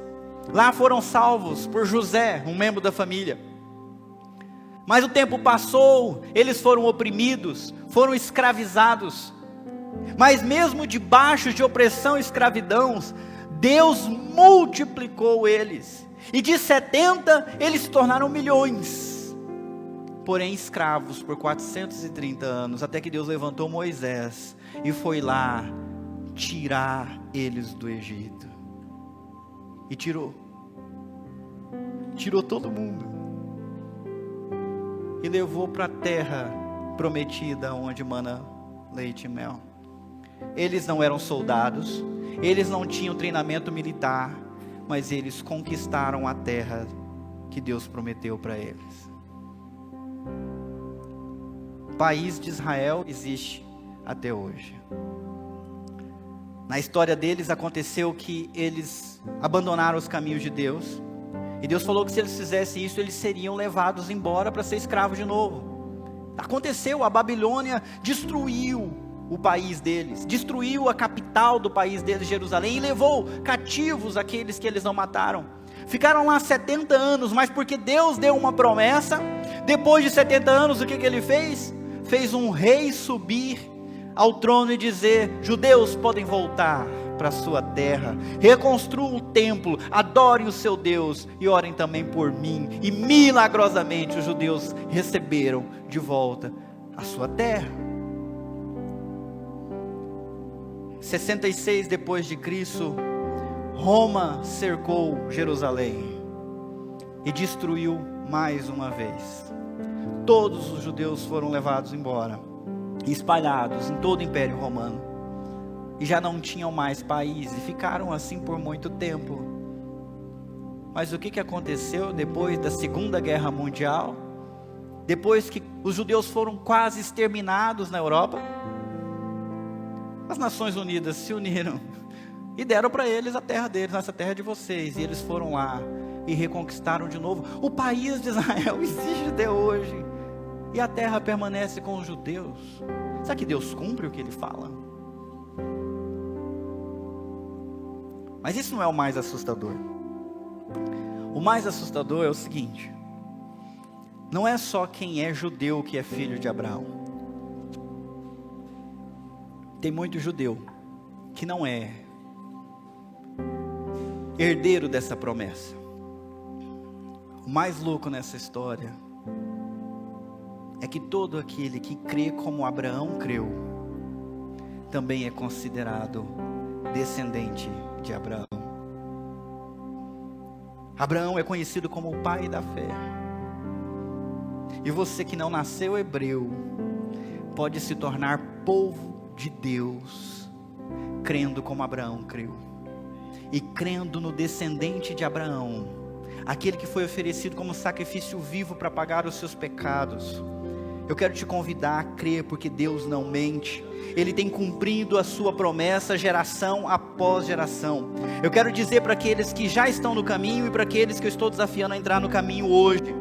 lá foram salvos por José, um membro da família. Mas o tempo passou, eles foram oprimidos, foram escravizados. Mas mesmo debaixo de opressão e escravidão, Deus multiplicou eles. E de 70 eles se tornaram milhões, porém escravos por 430 anos, até que Deus levantou Moisés e foi lá tirar eles do Egito. E tirou todo mundo e levou para a terra prometida, onde mana leite e mel. Eles não eram soldados, eles não tinham treinamento militar, mas eles conquistaram a terra que Deus prometeu para eles. O país de Israel existe até hoje. Na história deles aconteceu que eles abandonaram os caminhos de Deus, e Deus falou que se eles fizessem isso, eles seriam levados embora para ser escravos de novo. Aconteceu, a Babilônia destruiu o país deles, destruiu a capital do país deles, Jerusalém, e levou cativos aqueles que eles não mataram. Ficaram lá 70 anos, mas porque Deus deu uma promessa, depois de 70 anos, o que ele fez? Fez um rei subir ao trono e dizer: judeus podem voltar para a sua terra, reconstruam o templo, adorem o seu Deus e orem também por mim. E milagrosamente os judeus receberam de volta a sua terra. 66 depois de Cristo, Roma cercou Jerusalém e destruiu mais uma vez. Todos os judeus foram levados embora, espalhados em todo o Império Romano, e já não tinham mais país, e ficaram assim por muito tempo. Mas o que aconteceu depois da Segunda Guerra Mundial? Depois que os judeus foram quase exterminados na Europa, as Nações Unidas se uniram e deram para eles a terra deles: essa terra é de vocês. E eles foram lá e reconquistaram de novo. O país de Israel existe até hoje, e a terra permanece com os judeus. Será que Deus cumpre o que ele fala? Mas isso não é o mais assustador. O mais assustador é o seguinte: não é só quem é judeu que é filho de Abraão. Tem muito judeu que não é herdeiro dessa promessa. O mais louco nessa história é que todo aquele que crê como Abraão creu, também é considerado descendente de Abraão. Abraão é conhecido como o pai da fé. E você que não nasceu hebreu, pode se tornar povo de Deus, crendo como Abraão creu, e crendo no descendente de Abraão, aquele que foi oferecido como sacrifício vivo para pagar os seus pecados. Eu quero te convidar a crer, porque Deus não mente. Ele tem cumprido a sua promessa geração após geração. Eu quero dizer para aqueles que já estão no caminho e para aqueles que eu estou desafiando a entrar no caminho hoje.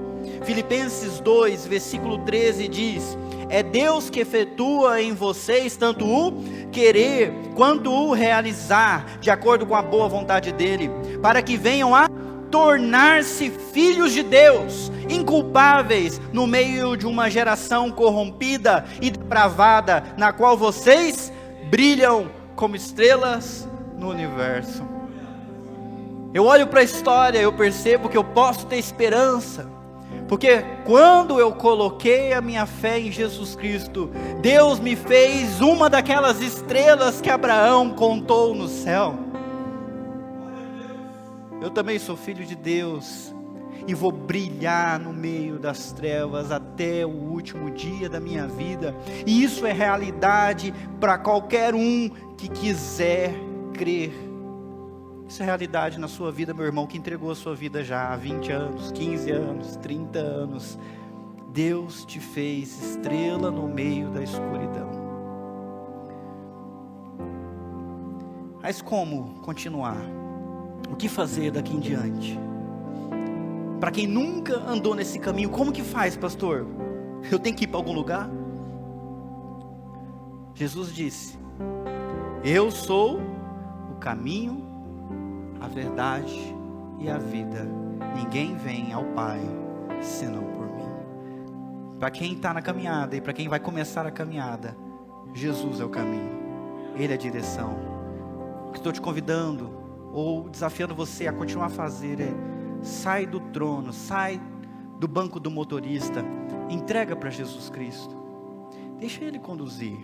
Filipenses 2, versículo 13 diz: é Deus que efetua em vocês tanto o querer quanto o realizar, de acordo com a boa vontade dele, para que venham a tornar-se filhos de Deus, inculpáveis no meio de uma geração corrompida e depravada, na qual vocês brilham como estrelas no universo. Eu olho para a história, eu percebo que eu posso ter esperança, porque quando eu coloquei a minha fé em Jesus Cristo, Deus me fez uma daquelas estrelas que Abraão contou no céu. Eu também sou filho de Deus, e vou brilhar no meio das trevas até o último dia da minha vida. E isso é realidade para qualquer um que quiser crer. Isso é realidade na sua vida, meu irmão, que entregou a sua vida já há 20 anos, 15 anos, 30 anos. Deus te fez estrela no meio da escuridão. Mas como continuar? O que fazer daqui em diante? Para quem nunca andou nesse caminho, como que faz, pastor? Eu tenho que ir para algum lugar? Jesus disse: eu sou o caminho, a verdade e a vida. Ninguém vem ao Pai senão por mim. Para quem está na caminhada e para quem vai começar a caminhada, Jesus é o caminho, Ele é a direção. O que estou te convidando ou desafiando você a continuar a fazer é: sai do trono, sai do banco do motorista, entrega para Jesus Cristo. Deixa Ele conduzir.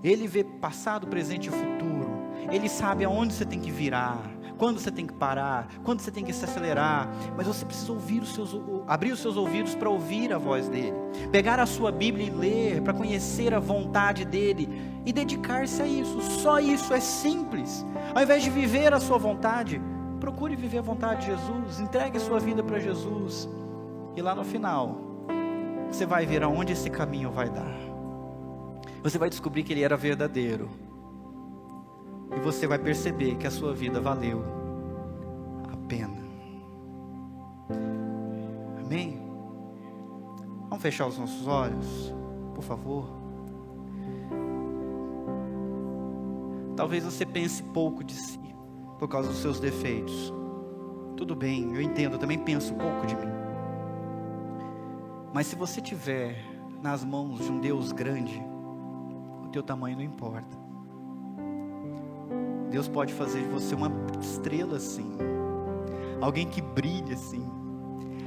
Ele vê passado, presente e futuro. Ele sabe aonde você tem que virar, quando você tem que parar, quando você tem que se acelerar. Mas você precisa abrir os seus ouvidos para ouvir a voz dele. Pegar a sua Bíblia e ler, para conhecer a vontade dele e dedicar-se a isso. Só isso, é simples. Ao invés de viver a sua vontade, procure viver a vontade de Jesus. Entregue a sua vida para Jesus. E lá no final, você vai ver aonde esse caminho vai dar. Você vai descobrir que Ele era verdadeiro. E você vai perceber que a sua vida valeu a pena. Amém? Vamos fechar os nossos olhos, por favor. Talvez você pense pouco de si, por causa dos seus defeitos. Tudo bem, eu entendo, eu também penso pouco de mim. Mas se você tiver nas mãos de um Deus grande, o teu tamanho não importa. Deus pode fazer de você uma estrela assim, alguém que brilha assim,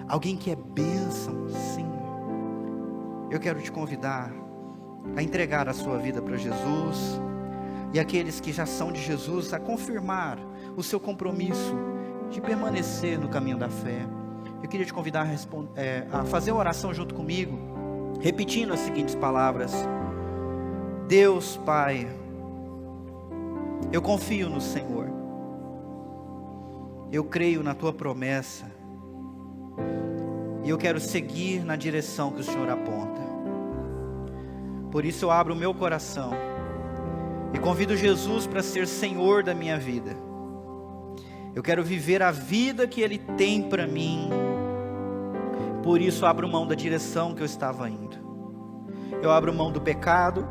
alguém que é bênção, sim. Eu quero te convidar a entregar a sua vida para Jesus, e aqueles que já são de Jesus, a confirmar o seu compromisso de permanecer no caminho da fé. Eu queria te convidar a fazer uma oração junto comigo, repetindo as seguintes palavras: Deus Pai, eu confio no Senhor, eu creio na Tua promessa, e eu quero seguir na direção que o Senhor aponta. Por isso eu abro o meu coração e convido Jesus para ser Senhor da minha vida. Eu quero viver a vida que Ele tem para mim. Por isso eu abro mão da direção que eu estava indo. Eu abro mão do pecado.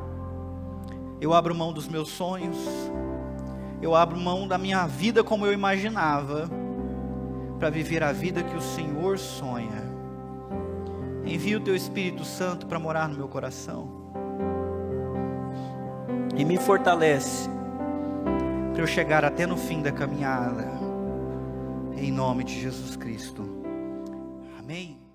Eu abro mão dos meus sonhos. Eu abro mão da minha vida como eu imaginava, para viver a vida que o Senhor sonha. Envia o Teu Espírito Santo para morar no meu coração. E me fortalece para eu chegar até no fim da caminhada. Em nome de Jesus Cristo. Amém.